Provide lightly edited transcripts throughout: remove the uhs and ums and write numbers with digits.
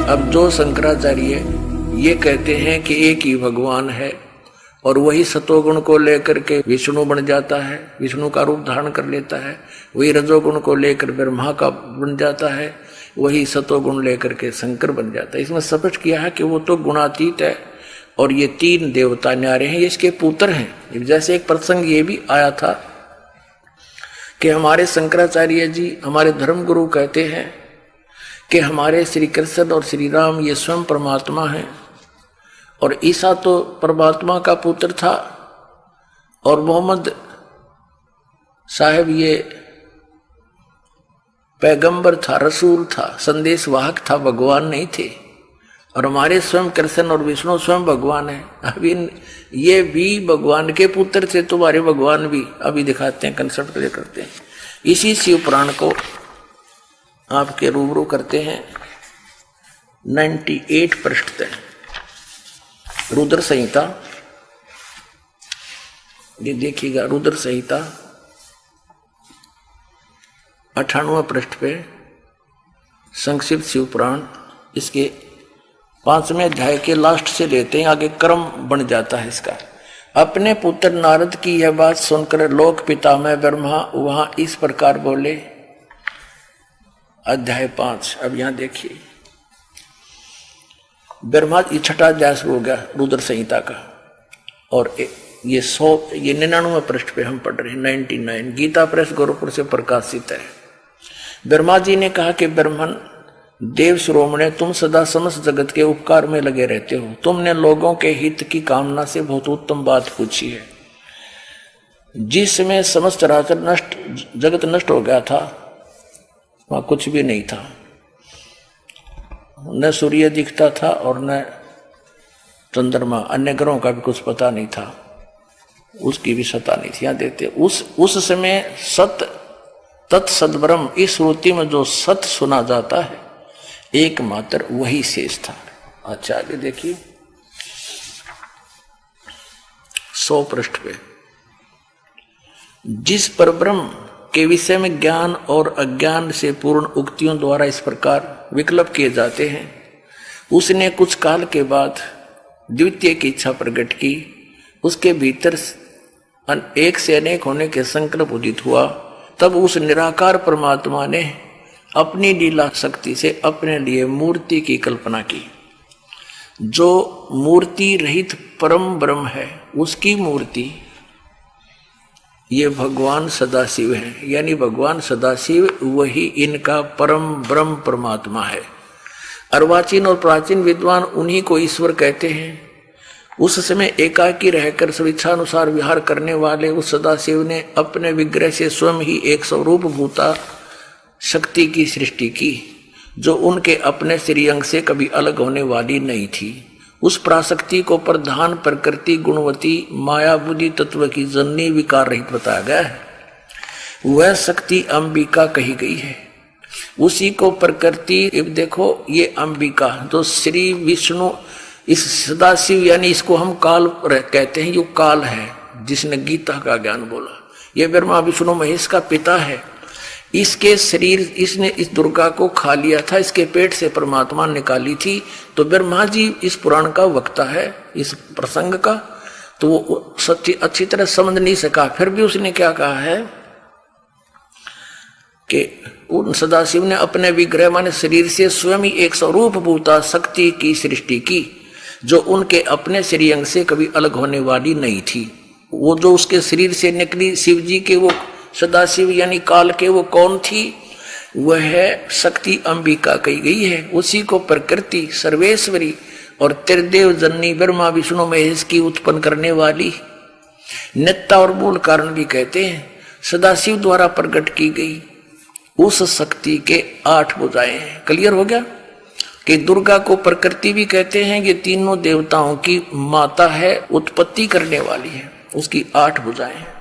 अब जो शंकराचार्य ये कहते हैं कि एक ही भगवान है और वही सतोगुण को लेकर के विष्णु बन जाता है, विष्णु का रूप धारण कर लेता है, वही रजोगुण को लेकर ब्रह्मा का बन जाता है, वही सतोगुण लेकर के शंकर बन जाता है। इसमें स्पष्ट किया है कि वो तो गुणातीत है और ये तीन देवता न्यारे हैं, ये इसके पुत्र हैं। जैसे एक प्रसंग ये भी आया था कि हमारे शंकराचार्य जी हमारे धर्म गुरु कहते हैं कि हमारे श्री कृष्ण और श्री राम ये स्वयं परमात्मा हैं और ईसा तो परमात्मा का पुत्र था और मोहम्मद साहब ये पैगंबर था, रसूल था, संदेशवाहक था, भगवान नहीं थे। और हमारे स्वयं कृष्ण और विष्णु स्वयं भगवान है। अभी ये भी भगवान के पुत्र थे, तुम्हारे भगवान भी अभी दिखाते हैं, कंसेप्ट क्लियर करते हैं। इसी शिव पुराण को आपके रूबरू करते हैं 98 पृष्ठ तक, रुद्र संहिता। ये देखिएगा, रुद्र संहिता 98 पृष्ठ पे संक्षिप्त शिव पुराण, इसके 5वें अध्याय के लास्ट से लेते हैं, आगे क्रम बन जाता है इसका। अपने पुत्र नारद की यह बात सुनकर लोक पितामह ब्रह्मा वहां इस प्रकार बोले। अध्याय 5, अब यहां देखिए, ब्रह्मा ये छठा अध्याय हो गया रुद्र संहिता का और ये 99 पृष्ठ पे हम पढ़ रहे हैं, 99, गीता प्रेस गोरखपुर से प्रकाशित है। ब्रह्मा जी ने कहा कि ब्रह्मन देव श्रोमणे, तुम सदा समस्त जगत के उपकार में लगे रहते हो। तुमने लोगों के हित की कामना से बहुत उत्तम बात पूछी है। जिसमें समस्त जगत नष्ट हो गया था, वहां कुछ भी नहीं था, न सूर्य दिखता था और न चंद्रमा, अन्य ग्रहों का भी कुछ पता नहीं था, उसकी भी सत्ता नहीं थी। यहां देखते उस समय सत तत्सद्ब्रह्म, इस श्रुति में जो सत्य सुना जाता है एकमात्र वही शेष था। अच्छा आगे देखिए 100 पृष्ठ पे, जिस परब्रह्म के विषय में ज्ञान और अज्ञान से पूर्ण उक्तियों द्वारा इस प्रकार विकल्प किए जाते हैं, उसने कुछ काल के बाद द्वितीय की इच्छा प्रकट की। उसके भीतर एक से अनेक होने के संकल्प उदित हुआ। तब उस निराकार परमात्मा ने अपनी लीला शक्ति से अपने लिए मूर्ति की कल्पना की। जो मूर्ति रहित परम ब्रह्म है, उसकी मूर्ति ये भगवान सदाशिव है, यानी भगवान सदाशिव वही इनका परम ब्रह्म परमात्मा है। अर्वाचीन और प्राचीन विद्वान उन्हीं को ईश्वर कहते हैं। उस समय एकाकी रहकर स्वेच्छानुसार विहार करने वाले उस सदाशिव ने अपने विग्रह से स्वयं ही एक स्वरूप भूता शक्ति की सृष्टि की, जो उनके अपने श्रीअंग से कभी अलग होने वाली नहीं थी। उस प्राशक्ति को प्रधान प्रकृति गुणवती माया बुद्धि तत्व की जननी विकार रहित बताया गया है। वह शक्ति अंबिका कही गई है। उसी को प्रकृति, देखो ये अंबिका जो श्री विष्णु, इस सदाशिव यानी इसको हम काल कहते हैं, यो काल है जिसने गीता का ज्ञान बोला। ये ब्रह्मा विष्णु महेश का पिता है। इसके शरीर, इसने इस दुर्गा को खा लिया था, इसके पेट से परमात्मा निकाली थी। तो ब्रह्मा जी इस पुराण का वक्ता है, इस प्रसंग का, तो वो सच्ची अच्छी तरह समझ नहीं सका। फिर भी उसने क्या कहा है कि उन सदाशिव ने अपने विग्रह माने शरीर से स्वयं ही एक स्वरूप भूता शक्ति की सृष्टि की, जो उनके अपने श्रीअंग से कभी अलग होने वाली नहीं थी। वो जो उसके शरीर से निकली शिव जी के, वो सदाशिव यानी काल के, वो कौन थी? वह शक्ति अंबिका कही गई है। उसी को प्रकृति सर्वेश्वरी और त्रिदेव जननी ब्रह्मा विष्णु महेश की उत्पन्न करने वाली नित्ता और मूल कारण भी कहते हैं। सदाशिव द्वारा प्रकट की गई उस शक्ति के 8 भुजाएं हैं। क्लियर हो गया कि दुर्गा को प्रकृति भी कहते हैं। ये तीनों देवताओं की माता है, उत्पत्ति करने वाली है। उसकी 8 भुजाएं हैं।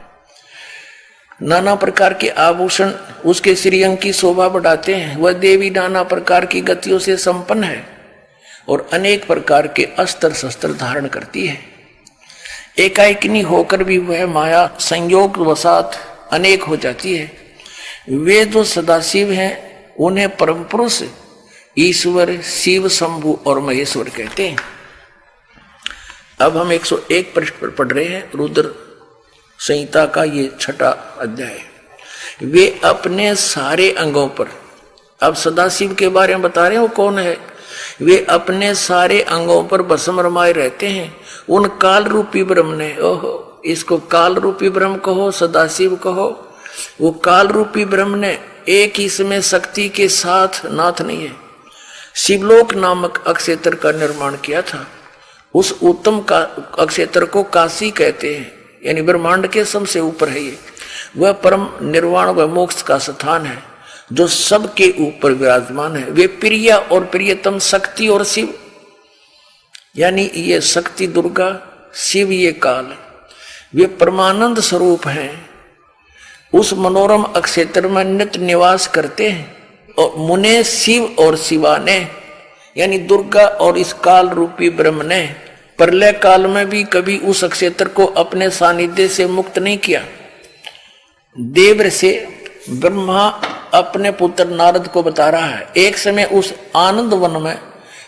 नाना प्रकार के आभूषण उसके श्रीअंग की शोभा बढ़ाते हैं। वह देवी नाना प्रकार की गतियों से संपन्न है और अनेक प्रकार के अस्त्र शस्त्र धारण करती है। एकाएकिनी होकर भी वह माया संयोग वसात अनेक हो जाती है। वे जो सदाशिव हैं, उन्हें परम पुरुष ईश्वर, शिव, शंभु और महेश्वर कहते हैं। अब हम 101 पृष्ठ पर पढ़ रहे हैं, रुद्र संहिता का ये 6वां अध्याय। वे अपने सारे अंगों पर, अब सदाशिव के बारे में बता रहे हैं वो कौन है। वे अपने सारे अंगों पर भस्म रमाए रहते हैं उन काल रूपी ब्रह्म ने। ओहो, इसको काल रूपी ब्रह्म कहो, सदाशिव कहो। वो काल रूपी ब्रह्म ने एक इसमें शक्ति के साथ नाथ नहीं है, शिवलोक नामक अक्षेत्र का निर्माण किया था। उस उत्तम का अक्षेत्र को काशी कहते हैं, यानी ब्रह्मांड के सबसे ऊपर है ये। वह परम निर्वाण व मोक्ष का स्थान है जो सबके ऊपर विराजमान है। वे प्रिय और प्रियतम शक्ति और शिव, यानी ये शक्ति दुर्गा, शिव ये काल, वे परमानंद स्वरूप हैं। उस मनोरम अक्षेत्र में नित्य निवास करते हैं। और मुने शिव और शिवा ने, यानी दुर्गा और इस काल रूपी ब्रह्म ने प्रलय काल में भी कभी उस अक्षेत्र को अपने सानिध्य से मुक्त नहीं किया। देव से ब्रह्मा अपने पुत्र नारद को बता रहा है, एक समय उस आनंद वन में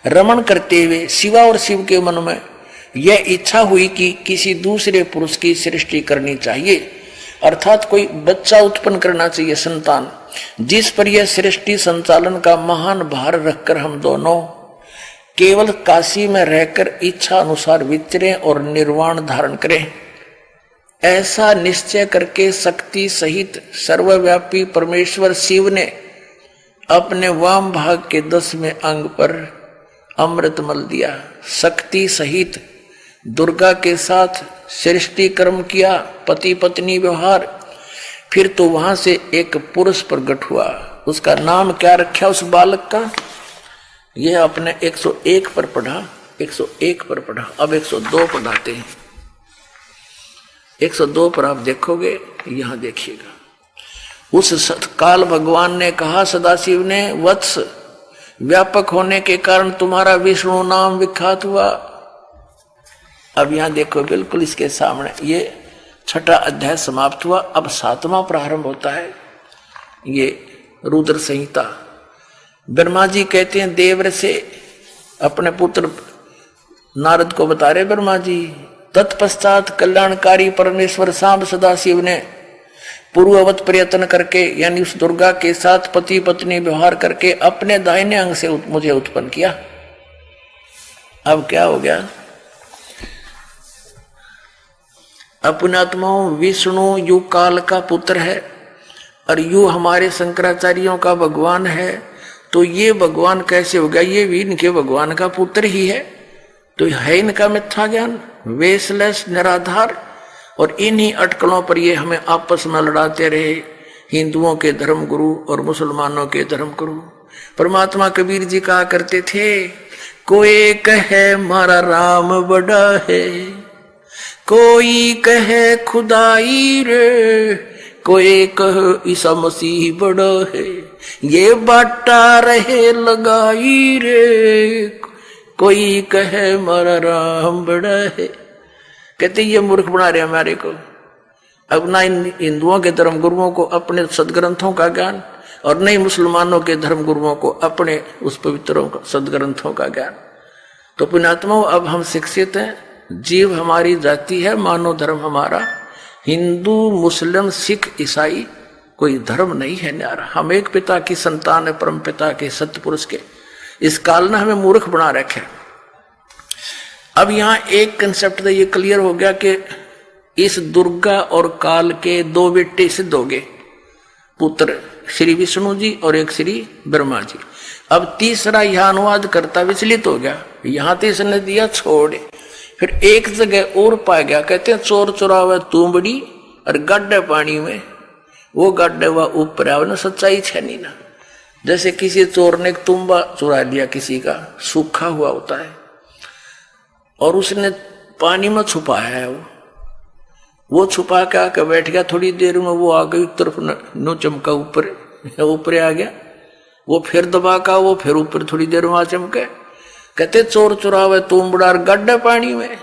रमण करते हुए शिवा और शिव के मन में यह इच्छा हुई कि किसी दूसरे पुरुष की सृष्टि करनी चाहिए, अर्थात कोई बच्चा उत्पन्न करना चाहिए, संतान, जिस पर यह सृष्टि संचालन का महान भार रखकर हम दोनों केवल काशी में रहकर इच्छा अनुसार विचरें और निर्वाण धारण करें। ऐसा निश्चय करके शक्ति सहित सर्वव्यापी परमेश्वर शिव ने अपने वाम भाग के 10वें अंग पर अमृत मल दिया। शक्ति सहित दुर्गा के साथ सृष्टि कर्म किया, पति पत्नी व्यवहार। फिर तो वहां से एक पुरुष प्रकट हुआ। उसका नाम क्या रखा उस बालक का, यह अपने 101 पर पढ़ा, 101 पर पढ़ा। अब 102 पढ़ाते हैं। 102 पर आप देखोगे, यहां देखिएगा। उस काल भगवान ने कहा सदाशिव ने, वत्स, व्यापक होने के कारण तुम्हारा विष्णु नाम विख्यात हुआ। अब यहां देखो, बिल्कुल इसके सामने ये 6वां अध्याय समाप्त हुआ। अब 7वां प्रारंभ होता है, ये रुद्र संहिता। ब्रह्मा जी कहते हैं देवर से अपने पुत्र नारद को बता रहे ब्रह्मा जी, तत्पश्चात कल्याणकारी परमेश्वर सांब सदाशिव ने पूर्ववत प्रयत्न करके, यानी उस दुर्गा के साथ पति पत्नी व्यवहार करके अपने दाहिने अंग से मुझे उत्पन्न किया। अब क्या हो गया, अपनात्माओं विष्णु यु काल का पुत्र है और यु हमारे शंकराचार्यों का भगवान है, तो ये भगवान कैसे हो गया, ये भी इनके भगवान का पुत्र ही है। तो है इनका मिथ्या ज्ञान, वेशलेस, निराधार। और इन्हीं अटकलों पर ये हमें आपस में लड़ाते रहे, हिंदुओं के धर्म गुरु और मुसलमानों के धर्म गुरु। परमात्मा कबीर जी कहा करते थे, कोई कहे मारा राम बड़ा है, कोई कहे खुदाई रे, कोई कहे ईसा मसीह बड़ा है, ये बाटा रहे लगाई रे, कोई कहे मारा राम बड़ा है। कहते ये मूर्ख बना रहे हमारे को। अब ना इन हिंदुओं के धर्म गुरुओं को अपने सदग्रंथों का ज्ञान, और नहीं मुसलमानों के धर्म गुरुओं को अपने उस पवित्रों सदग्रंथों का ज्ञान। तो पुण्यात्माओं, अब हम शिक्षित हैं, जीव हमारी जाति है, मानव धर्म हमारा। हिंदू, मुस्लिम, सिख, ईसाई कोई धर्म नहीं है न्यारा। हम एक पिता की संतान है, परम पिता के सत्य पुरुष के। इस काल ने हमें मूर्ख बना रखे। अब यहां एक कंसेप्ट तो ये क्लियर हो गया कि इस दुर्गा और काल के 2 बेटे सिद्ध हो गए, पुत्र श्री विष्णु जी और एक श्री ब्रह्मा जी। अब तीसरा यह अनुवाद करता विचलित हो गया, यहां तो इसने दिया छोड़, फिर एक जगह और पा गया। कहते हैं चोर चुरावे तुमबड़ी और गड्ढे पानी में, वो गड्ढे हुआ ऊपर आवे ना, सच्चाई छनी ना। जैसे किसी चोर ने तुम्बा चुरा लिया, किसी का सूखा हुआ होता है, और उसने पानी में छुपाया है, वो छुपा के आके बैठ गया। थोड़ी देर में वो आ गई तरफ नो चमका, ऊपर आ गया। वो फिर दबा का, वो फिर ऊपर थोड़ी देर में आ चमके। कहते चोर चुरावे तुमबड़ा गड्ढे पानी में,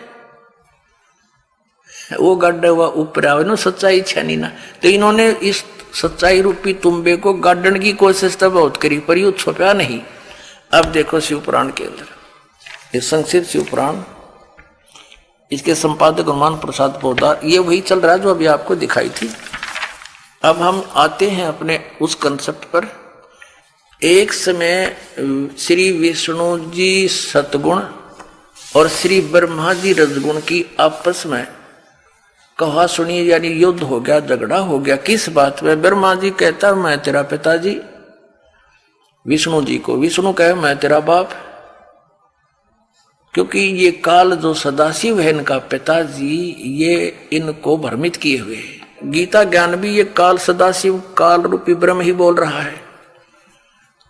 वो गड्ढे हुआ ऊपर आवे ना, सच्चाई छनी ना। तो इन्होंने इस सच्चाई रूपी तुम्बे को गाड़ने की कोशिश तो बहुत करी, पर यू छुपा नहीं। अब देखो शिवपुराण के अंदर ये संक्षिप्त शिवपुराण, इसके संपादक हनुमान प्रसाद पोदार, ये वही चल रहा है जो अभी आपको दिखाई थी। अब हम आते हैं अपने उस कंसेप्ट पर। एक समय श्री विष्णु जी सतगुण और श्री ब्रह्मा जी रजगुण की आपस में कहा सुनिए, यानी युद्ध हो गया, झगड़ा हो गया। किस बात में? ब्रह्मा जी कहता मैं तेरा पिताजी विष्णु जी को, विष्णु कहे मैं तेरा बाप। क्योंकि ये काल जो सदाशिव है इनका पिताजी, ये इनको भ्रमित किए हुए है। गीता ज्ञान भी ये काल सदाशिव काल रूपी ब्रह्म ही बोल रहा है।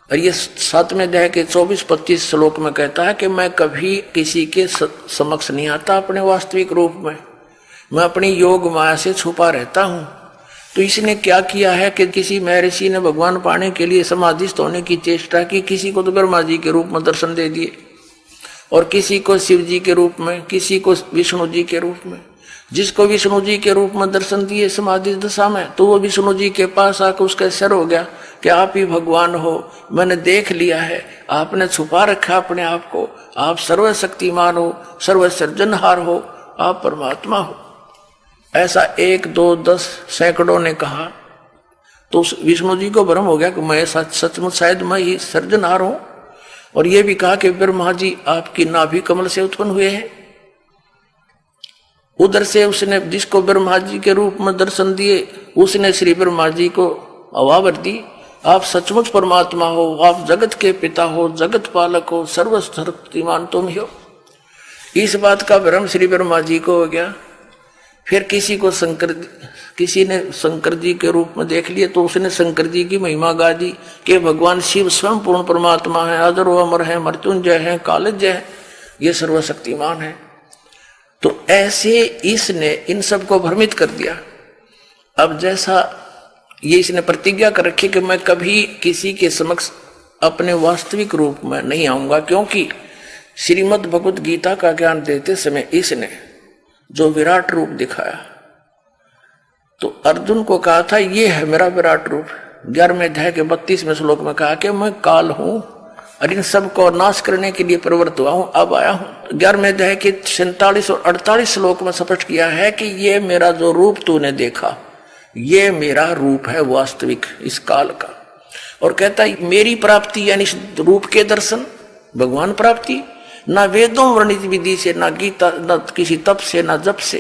और ये 7वें अध्याय के 24-25 श्लोक में कहता है कि मैं कभी किसी के समक्ष नहीं आता अपने वास्तविक रूप में, मैं अपनी योग माया से छुपा रहता हूं। तो इसने क्या किया है कि किसी महर्षि ने भगवान पाने के लिए समाधिस्थ होने की चेष्टा की। किसी को तो ब्रह्मा जी के रूप में दर्शन दे दिए, और किसी को शिव जी के रूप में, किसी को विष्णु जी के रूप में। जिसको विष्णु जी के रूप में दर्शन दिए समाधि दशा में, तो वो विष्णु जी के पास आकर उसका सर हो गया कि आप ही भगवान हो, मैंने देख लिया है, आपने छुपा रखा अपने आप को, आप सर्वशक्तिमान हो, सर्वसृजनहार हो, आप परमात्मा हो। ऐसा 1, 2, 10 सैकड़ों ने कहा। तो विष्णु जी को भ्रम हो गया कि मैं सचमुच शायद मैं ही सृजनहार हूं। और ये भी कहा कि ब्रह्मा जी आपकी नाभि कमल से उत्पन्न हुए हैं। उधर से उसने जिसको ब्रह्मा जी के रूप में दर्शन दिए, उसने श्री ब्रह्मा जी को अवावर दी, आप सचमुच परमात्मा हो, आप जगत के पिता हो, जगत पालक हो, सर्वशक्तिमान तुम ही हो। इस बात का भ्रम श्री ब्रह्मा जी को हो गया। फिर किसी ने शंकर जी के रूप में देख लिए, तो उसने शंकर जी की महिमा गा दी कि भगवान शिव स्वयं पूर्ण परमात्मा है, अजर व अमर है, मृत्युंजय है, कालजय है, ये सर्वशक्तिमान है। तो ऐसे इसने इन सबको भ्रमित कर दिया। अब जैसा ये इसने प्रतिज्ञा कर रखी कि मैं कभी किसी के समक्ष अपने वास्तविक रूप में नहीं आऊंगा, क्योंकि श्रीमद् भगवत गीता का ज्ञान देते समय इसने जो विराट रूप दिखाया, तो अर्जुन को कहा था ये है मेरा विराट रूप। 11वें अध्याय के 32वें श्लोक में कहा कि मैं काल हूं और इन सबको नाश करने के लिए प्रवृत्त हुआ हूं, अब आया हूं। 11वें अध्याय के 47 और 48 श्लोक में स्पष्ट किया है कि ये मेरा जो रूप तूने देखा, ये मेरा रूप है वास्तविक इस काल का। और कहता है मेरी प्राप्ति यानी रूप के दर्शन, भगवान प्राप्ति ना वेदों वर्णित विधि से, ना गीता, ना किसी तप से, ना जप से,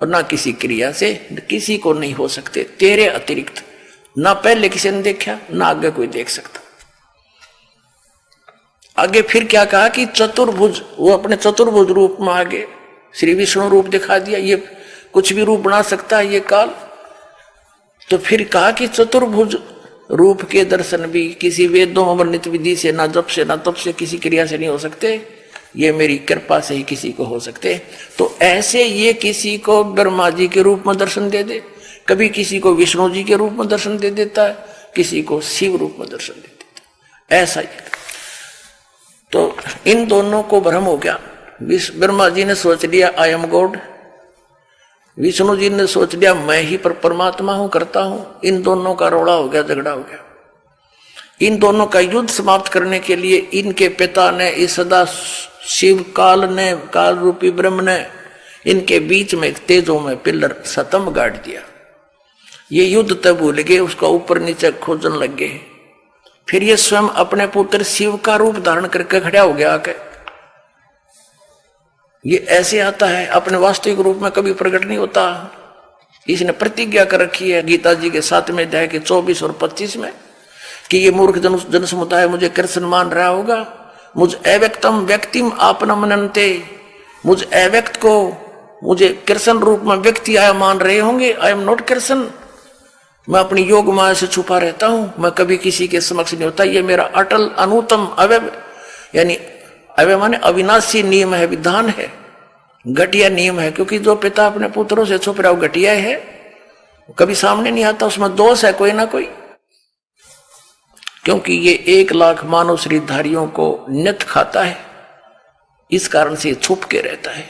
और ना किसी क्रिया से, किसी को नहीं हो सकते तेरे अतिरिक्त। ना पहले किसी ने देखा, ना आगे कोई देख सकता। आगे फिर क्या कहा कि चतुर्भुज, वो अपने चतुर्भुज रूप में आगे श्री विष्णु रूप दिखा दिया। ये कुछ भी रूप बना सकता है ये काल। तो फिर कहा कि चतुर्भुज रूप के दर्शन भी किसी वेदों वर्णित विधि से, ना जप से, ना तप से, किसी क्रिया से नहीं हो सकते, ये मेरी कृपा से ही किसी को हो सकते। तो ऐसे ये किसी को ब्रह्मा जी के रूप में दर्शन दे दे, कभी किसी को विष्णु जी के रूप में दर्शन दे देता है, किसी को शिव रूप में दर्शन दे देता है, ऐसा ही। तो इन दोनों को भ्रम हो गया। ब्रह्मा जी ने सोच लिया I am God, Vishnu ji ने सोच लिया मैं ही परमात्मा हूं, करता हूं। इन दोनों का रोड़ा हो गया, झगड़ा हो गया। इन दोनों का युद्ध समाप्त करने के लिए इनके पिता ने, इस सदा शिव काल ने, काल रूपी ब्रह्म ने इनके बीच में तेजों में पिलर स्तंभ गाड़ दिया। ये युद्ध तब भूल गए, उसका ऊपर नीचे खोजने लग गए। फिर ये स्वयं अपने पुत्र शिव का रूप धारण करके खड़ा हो गया आके। ये ऐसे आता है, अपने वास्तविक रूप में कभी प्रकट नहीं होता। इसने प्रतिज्ञा कर रखी है गीता जी के 7वें अध्याय के 24 और 25 में कि ये मूर्ख जन समुदाय मुझे कृष्ण मान रहा होगा, मुझ अव्यक्तम व्यक्तिम आपना मनन्ते, मुझ अव्यक्त को मुझे कृष्ण रूप में व्यक्ति आया मान रहे होंगे। आई एम नॉट कृष्ण, मैं अपनी योग माया से छुपा रहता हूं, मैं कभी किसी के समक्ष नहीं होता। ये मेरा अटल अनुतम अवय, यानी अवय माने अविनाशी नियम है, विधान है, घटिया नियम है। क्योंकि जो पिता अपने पुत्रों से छुप रहा हो घटिया है, कभी सामने नहीं आता, उसमें दोष है कोई ना कोई। क्योंकि ये 1 लाख मानव शरीरधारियों को नित खाता है, इस कारण से छुप के रहता है।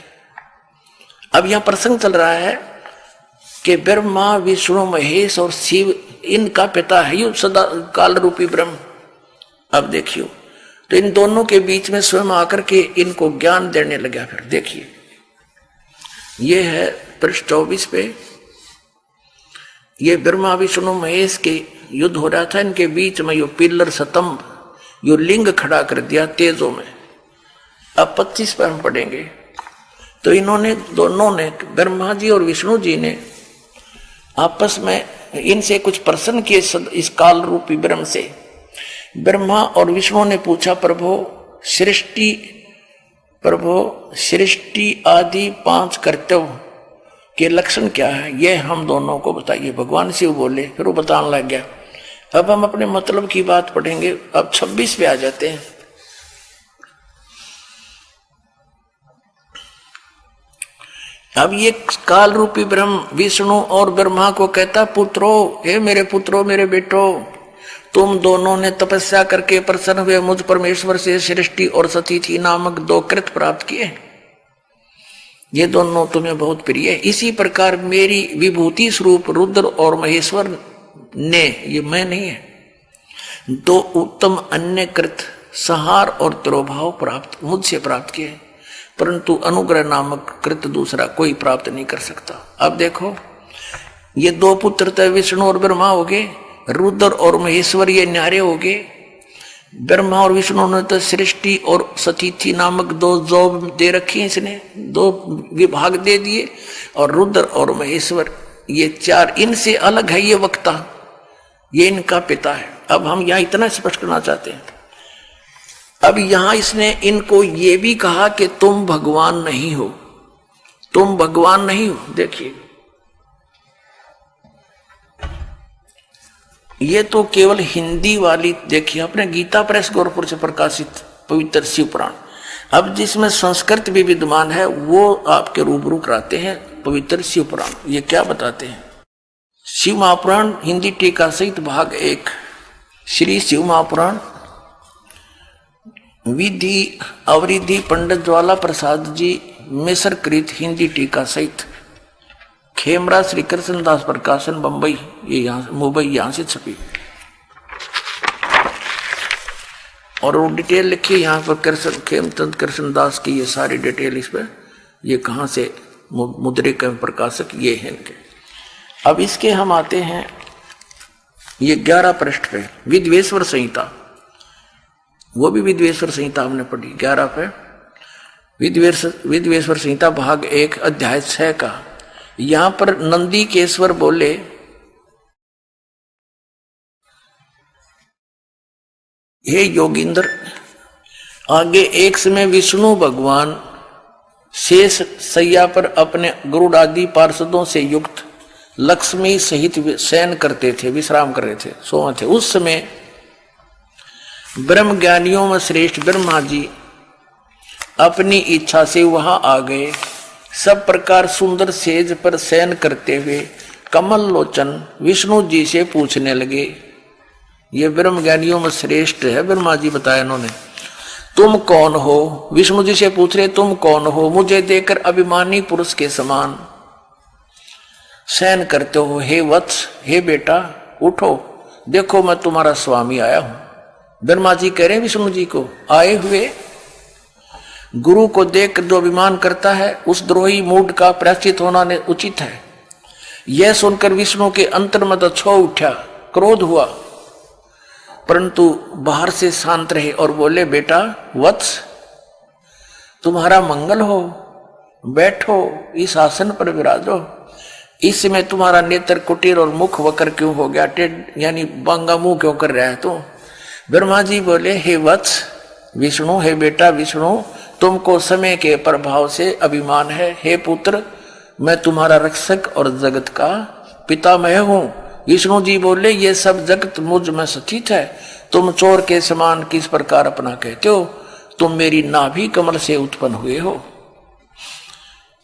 अब यहां प्रसंग चल रहा है कि ब्रह्मा विष्णु महेश और शिव इनका पिता है यु सदा काल रूपी ब्रह्म। अब देखियो तो इन दोनों के बीच में स्वयं आकर के इनको ज्ञान देने लगा। फिर देखिए, ये है पृष्ठ 24 पे, ये ब्रह्मा विष्णु महेश के युद्ध हो रहा था। इनके बीच में यो पिल्लर स्तंभ, यो लिंग खड़ा कर दिया तेजों में। अब 25 पर हम पढ़ेंगे। तो इन्होंने दोनों ने, ब्रह्मा जी और विष्णु जी ने आपस में इनसे कुछ प्रश्न किए इस काल रूपी ब्रह्म से। ब्रह्मा और विष्णु ने पूछा, प्रभु सृष्टि आदि 5 कर्तव्य के लक्षण क्या है, ये हम दोनों को बताइए। भगवान शिव बोले, फिर वो बताने लग गया। अब हम अपने मतलब की बात पढ़ेंगे। अब 26 पे आ जाते हैं। अब ये काल रूपी ब्रह्म विष्णु और ब्रह्मा को कहता, पुत्रो, हे मेरे पुत्रो, मेरे बेटो, तुम दोनों ने तपस्या करके प्रसन्न हुए मुझ परमेश्वर से सृष्टि और सतीथि नामक 2 कृत प्राप्त किए। ये दोनों तुम्हें बहुत प्रिय है। इसी प्रकार मेरी विभूति स्वरूप रुद्र और महेश्वर ने, ये मैं नहीं है, 2 उत्तम अन्य कृत संहार और तिरोभाव प्राप्त मुझसे प्राप्त किए, परंतु अनुग्रह नामक कृत दूसरा कोई प्राप्त नहीं कर सकता। अब देखो, ये 2 पुत्र थे, विष्णु और ब्रह्मा हो गए, रुद्र और महेश्वर ये न्यारे हो गए। ब्रह्मा और विष्णु ने तो सृष्टि और सतीथि नामक 2 जॉब दे रखी है, इसने 2 विभाग दे दिए। और रुद्र और महेश्वर ये 4, इनसे अलग है ये वक्ता, ये इनका पिता है। अब हम यहाँ इतना स्पष्ट करना चाहते हैं। अब यहां इसने इनको ये भी कहा कि तुम भगवान नहीं हो, तुम भगवान नहीं हो। देखिए, ये तो केवल हिंदी वाली, देखिए अपने गीता प्रेस गोरखपुर से प्रकाशित पवित्र शिव पुराण। अब जिसमें संस्कृत भी विद्यमान है वो आपके रूबरू कराते हैं पवित्र शिव पुराण। ये क्या बताते हैं? शिव महापुराण हिंदी टीका सहित भाग 1, श्री शिव महापुराण, विधि अवरिधि पंडित ज्वाला प्रसाद जी मिस्र कृत हिंदी टीका सहित, खेमरा श्री कृष्णदास प्रकाशन बंबई, ये यहाँ मुंबई यहाँ से छपी। और वो डिटेल लिखी यहाँ पर खेमचंद कृष्णदास की, ये सारी डिटेल इस पर, ये कहाँ से मुद्रिक प्रकाशक ये है इनके। अब इसके हम आते हैं ये 11 पृष्ठ पे, विद्वेश्वर संहिता। वो भी विद्वेश्वर संहिता हमने पढ़ी 11 पे, विद्वेश्वर संहिता भाग 1 अध्याय 6 का। यहां पर नंदीकेश्वर बोले, हे योगींद्र, आगे एक समय विष्णु भगवान शेष सैया पर अपने गरुड़ आदि पार्षदों से युक्त लक्ष्मी सहित शयन करते थे, विश्राम कर रहे थे, सोए थे। उस समय ब्रह्म ज्ञानियों में श्रेष्ठ ब्रह्मा जी अपनी इच्छा से वहां आ गए। सब प्रकार सुंदर सेज पर शयन करते हुए कमल लोचन विष्णु जी से पूछने लगे। ये ब्रह्म ज्ञानियों में श्रेष्ठ है, ब्रह्मा जी बताया इन्होंने। तुम कौन हो? विष्णु जी से पूछ रहे, तुम कौन हो? मुझे देखकर अभिमानी पुरुष के समान शयन करते हो। हे वत्स, हे बेटा, उठो, देखो मैं तुम्हारा स्वामी आया हूं। ब्रह्मा जी कह रहे विष्णु जी को, आए हुए गुरु को देख जो अभिमान करता है उस द्रोही मूड का प्रायश्चित होना उचित है। यह सुनकर विष्णु के अंतर में तो छो उठा, क्रोध हुआ, परंतु बाहर से शांत रहे और बोले, बेटा वत्स, तुम्हारा मंगल हो, बैठो, इस आसन पर विराजो। इस समय तुम्हारा नेत्र कुटीर और मुख वक्र क्यों हो गया? यानी बांगा मुंह क्यों कर रहा है तू? ब्रह्मा जी बोले, हे वत्स विष्णु, हे बेटा विष्णु, तुमको समय के प्रभाव से अभिमान है। हे पुत्र, मैं तुम्हारा रक्षक और जगत का पितामह हूं। विष्णु जी बोले, ये सब जगत मुझ में सचित है, तुम चोर के समान किस प्रकार अपना कहते हो? तुम मेरी नाभि कमल से उत्पन्न हुए हो,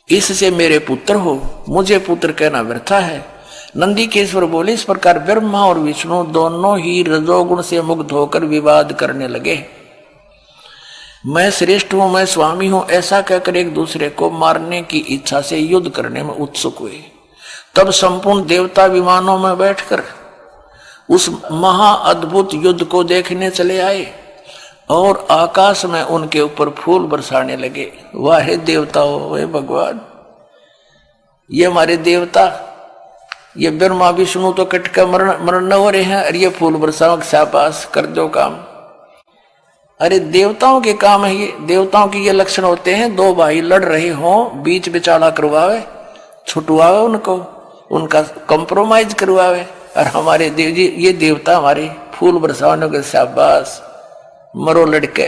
इससे मेरे पुत्र हो, मुझे पुत्र कहना व्यर्था है। नंदीकेश्वर बोले, इस प्रकार ब्रह्मा और विष्णु दोनों ही रजोगुण से मुक्त होकर विवाद करने लगे। मैं श्रेष्ठ हूं, मैं स्वामी हूं, ऐसा कहकर एक दूसरे को मारने की इच्छा से युद्ध करने में उत्सुक हुए। तब संपूर्ण देवता विमानों में बैठकर उस महा अद्भुत युद्ध को देखने चले आए। और आकाश में उनके ऊपर फूल बरसाने लगे। वाहे देवताओं, हे भगवान, ये हमारे देवता, ये ब्रह्मा विष्णु तो कट कर मरण न हो रहे हैं, और ये फूल बरसाओ, शाबाश, कर दो काम। अरे देवताओं के काम है ये, देवताओं के ये लक्षण होते हैं। दो भाई लड़ रहे हों, बीच बिचाला करवावे, छुटवावे उनको, उनका कंप्रोमाइज करवावे। और हमारे देव जी, ये देवता हमारे फूल बरसाने के, शाबाश, मरो लड़के।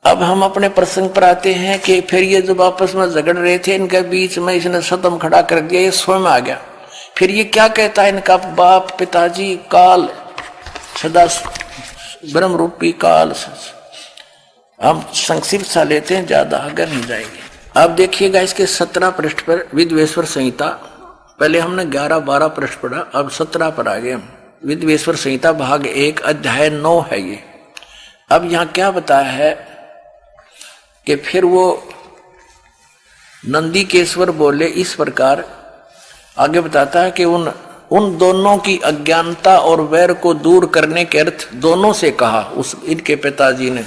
अब हम अपने प्रसंग पर आते हैं कि फिर ये जब आपस में झगड़ रहे थे, इनके बीच में इसने सतम खड़ा कर दिया, ये स्वयं आ गया। फिर ये क्या कहता है, इनका बाप पिताजी काल, सदा ब्रह्म रूपी काल। हम संक्षिप्त सा लेते हैं, ज्यादा आगे नहीं जाएंगे। अब देखिएगा इसके 17 पृष्ठ पर विद्वेश्वर संहिता, पहले हमने 11-12 पृष्ठ पढ़ा, अब 17 पर आ गए हम। विद्वेश्वर संहिता भाग 1 अध्याय 9 है ये। अब यहाँ क्या बताया है कि फिर वो नंदीकेश्वर बोले इस प्रकार, आगे बताता है कि उन दोनों की अज्ञानता और वैर को दूर करने के अर्थ दोनों से कहा उस इनके पिताजी ने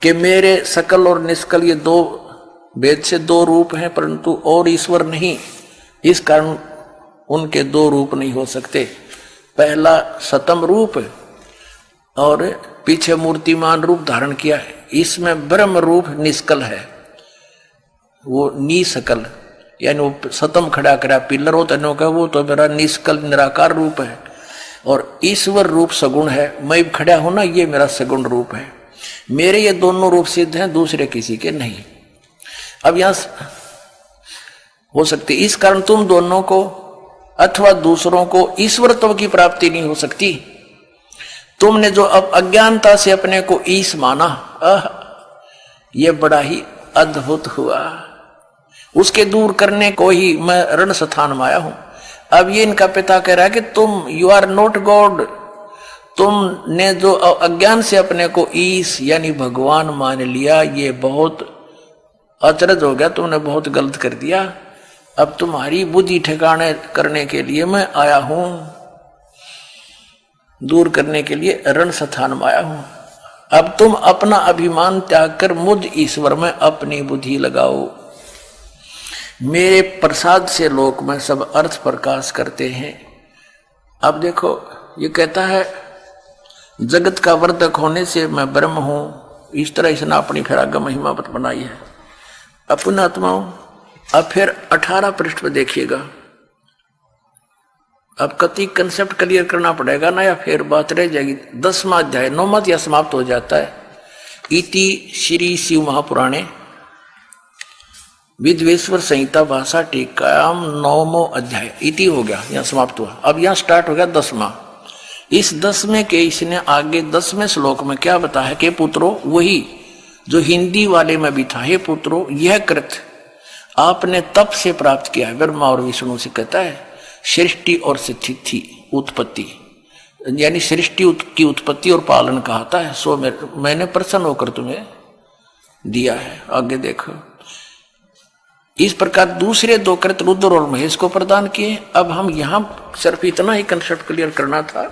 कि मेरे सकल और निष्कल ये दो भेद से दो रूप हैं, परंतु और ईश्वर नहीं, इस कारण उनके दो रूप नहीं हो सकते। पहला सतम रूप और पीछे मूर्तिमान रूप धारण किया है, इसमें ब्रह्म रूप निष्कल है, वो निसकल, यानी वो सतम खड़ा करा पिलर हो तनों का, वो तो मेरा निष्कल निराकार रूप है। और ईश्वर रूप सगुण है, मैं खड़ा हूं ना, ये मेरा सगुण रूप है। मेरे ये दोनों रूप सिद्ध हैं, दूसरे किसी के नहीं। अब यहां हो सकती, इस कारण तुम दोनों को अथवा दूसरों को ईश्वरत्व की प्राप्ति नहीं हो सकती। तुमने जो अब अज्ञानता से अपने को ईश माना, यह बड़ा ही अद्भुत हुआ। उसके दूर करने को ही मैं रण स्थान में आया हूं। अब ये इनका पिता कह रहा है कि तुम, यू आर नॉट गॉड, तुमने जो अज्ञान से अपने को ईश यानी भगवान मान लिया, ये बहुत अचरज हो गया, तुमने बहुत गलत कर दिया। अब तुम्हारी बुद्धि ठिकाने करने के लिए मैं आया हूं, दूर करने के लिए रण स्थान में आया हूं। अब तुम अपना अभिमान त्याग कर मुझ ईश्वर में अपनी बुद्धि लगाओ। मेरे प्रसाद से लोक में सब अर्थ प्रकाश करते हैं। अब देखो, ये कहता है जगत का वर्धक होने से मैं ब्रह्म हूं, इस तरह इसने अपनी फिर आगे महिमा बनाई है अपन आत्माओं। अब फिर 18 पृष्ठ पर देखिएगा। अब कति कंसेप्ट क्लियर करना पड़ेगा ना, या फिर बात रह जाएगी। 10वां अध्याय 9वां या समाप्त हो जाता है। इति श्री शिव महापुराणे विद्वेश्वर संहिता भाषा टीकायाम 9वां अध्याय, इति हो गया, यहाँ समाप्त हुआ। अब यहाँ स्टार्ट हो गया 10वां। इस 10वें के इसने आगे 10वें श्लोक में क्या बताया कि पुत्रो, वही जो हिंदी वाले में भी था, हे पुत्रो यह कृत आपने तप से प्राप्त किया है। ब्रह्मा और विष्णु से कहता है सृष्टि और स्थिति उत्पत्ति, यानी सृष्टि की उत्पत्ति और पालन कहता है, सो मैंने प्रसन्न होकर तुम्हें दिया है। आगे देखो, इस प्रकार दूसरे दो कृत रुद्र और महेश को प्रदान किए। अब हम यहां सिर्फ इतना ही कंसेप्ट क्लियर करना था,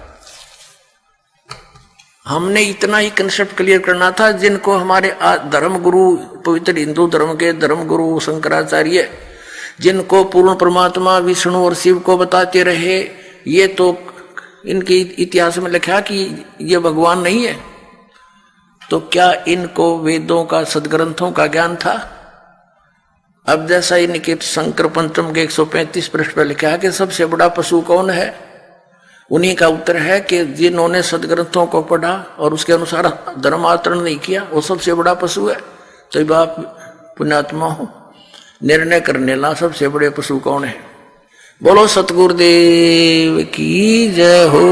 हमने इतना ही कंसेप्ट क्लियर करना था, जिनको हमारे धर्म गुरु, पवित्र हिंदू धर्म के धर्म गुरु शंकराचार्य, जिनको पूर्ण परमात्मा विष्णु और शिव को बताते रहे, ये तो इनके इतिहास में लिखा कि ये भगवान नहीं है, तो क्या इनको वेदों का सदग्रंथों का ज्ञान था? अब जैसा इनके शंकर पंचम के 135 पृष्ठ पर लिखा है कि सबसे बड़ा पशु कौन है, उन्हीं का उत्तर है कि जिन्होंने सदग्रंथों को पढ़ा और उसके अनुसार धर्म आचरण नहीं किया, वो सबसे बड़ा पशु है। तो बाप पुण्यात्मा हो, निर्णय करने ला सबसे बड़े पशु कौन है। बोलो सतगुरुदेव की जय हो।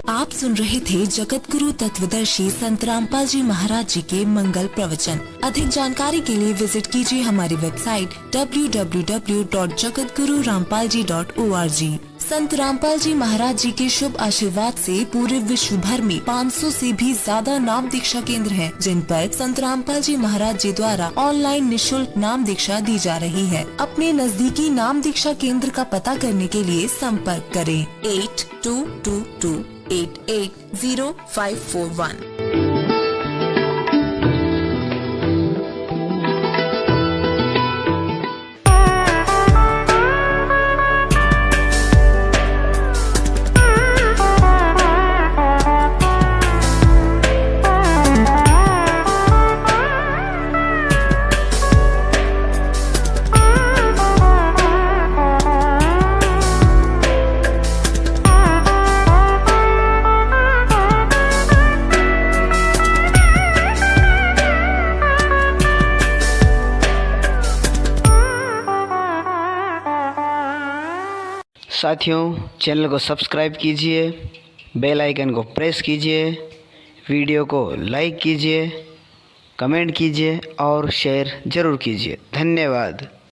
आप सुन रहे थे जगत गुरु तत्वदर्शी संत रामपाल जी महाराज जी के मंगल प्रवचन। अधिक जानकारी के लिए विजिट कीजिए हमारी वेबसाइट www.jagatgururampalji.org। संत रामपाल जी महाराज जी के शुभ आशीर्वाद से पूरे विश्व भर में 500 से भी ज्यादा नाम दीक्षा केंद्र हैं, जिन पर संत रामपाल जी महाराज जी द्वारा ऑनलाइन निशुल्क नाम दीक्षा दी जा रही है। अपने नजदीकी नाम दीक्षा केंद्र का पता करने के लिए संपर्क करें 8222880541। साथियों, चैनल को सब्सक्राइब कीजिए, बेल आइकन को प्रेस कीजिए, वीडियो को लाइक कीजिए, कमेंट कीजिए और शेयर ज़रूर कीजिए। धन्यवाद।